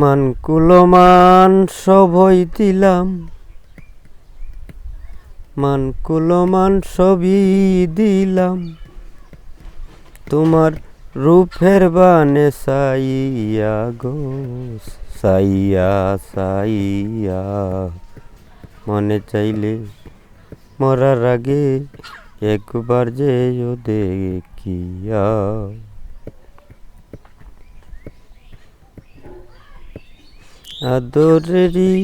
মানকুলমান সবই দিলাম, মানকুলমান সবই দিলাম, তোমার রূপের বানে সাইয়া গো সাইয়া সাইয়া। মনে চাইলে মরার আগে একবার যেও দেখিয়া। আদরেরই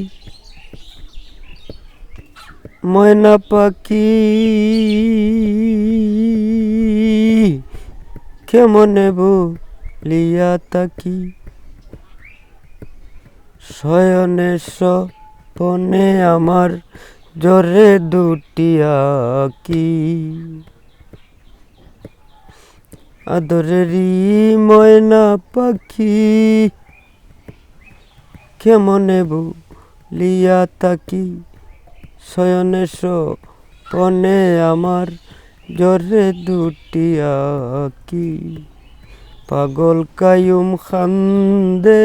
ময়না পাখি কেমনে বলিয়া তাকি, শয়নে স্বপনে আমার জরে দুটি আঁকি। আদরেরই ময়না পাখি কেমনে বলিয়া তাকি, শয়নে স্বপনে আমার জরে দুটি আঁকি। পাগল কায়ুম খান্দে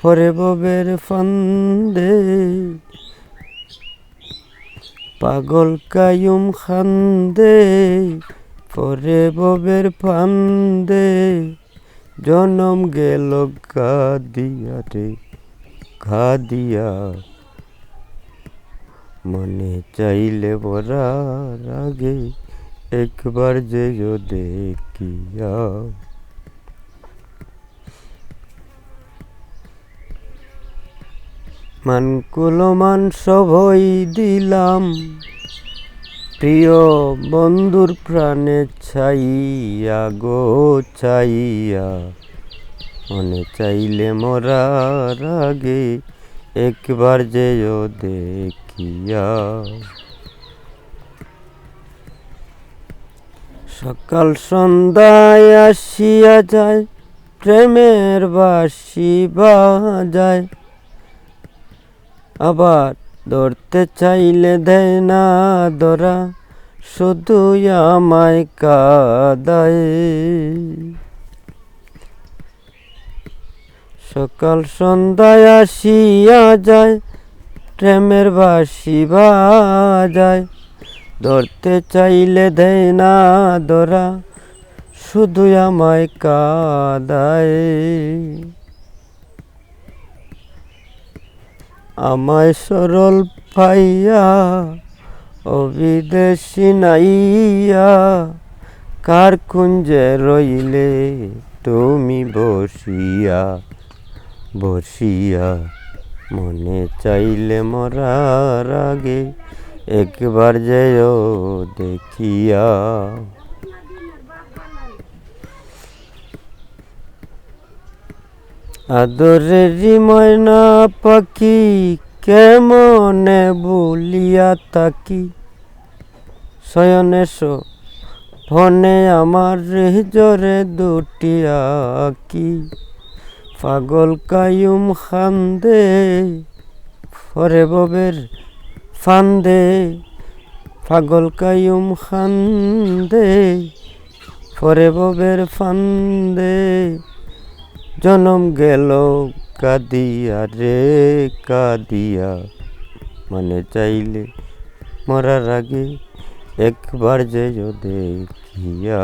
পরে ববের ফান্দে, পাগল কায়ুম খান্দে পরে ববের ফান্দে। জনম গেল গাদিয়া রে গাদিয়া, মনে চাইলে মরার আগে একবার যেও দেখিয়া। মানকুলমান সবই দিলাম, প্রিয় বন্ধুর প্রাণে ছাইয়া গো ছাইয়া। মনে চাইলে মরার আগে একবার যেও দেখিয়া। সকাল সন্ধ্যায় আসিয়া যায়, প্রেমের বাঁশি বাজায়, আবার ধরতে চাইলে দেয় না ধরা, শুধু আমায় কাঁদায়। সকাল সন্ধ্যায় আসিয়া যায়, প্রেমের বাঁশি বাজায়, ধরতে চাইলে দেয় না ধরা, শুধু আমায় কাঁদায়। আমায় সরল পাইয়া অবিদেশী নাইয়া, কার কুঞ্জে রইলে তুমি বসিয়া বসিয়া। মনে চাইলে মরার আগে একবার যেও দেখিয়া। আদরেরই ময়না পাখি কেমনে বলিয়া তাকি, শয়নে স্বপনে আমার জরে দুটি আঁকি। পাগল কায়ুম খান্দে পরে ববের ফান্দে, পাগল কায়ুম খান্দে পরে ববের ফান্দে। জনম গেল কাঁদিয়া রে কাঁদিয়া, মনে চাইলে মরার আগে একবার যেও দেখিয়া।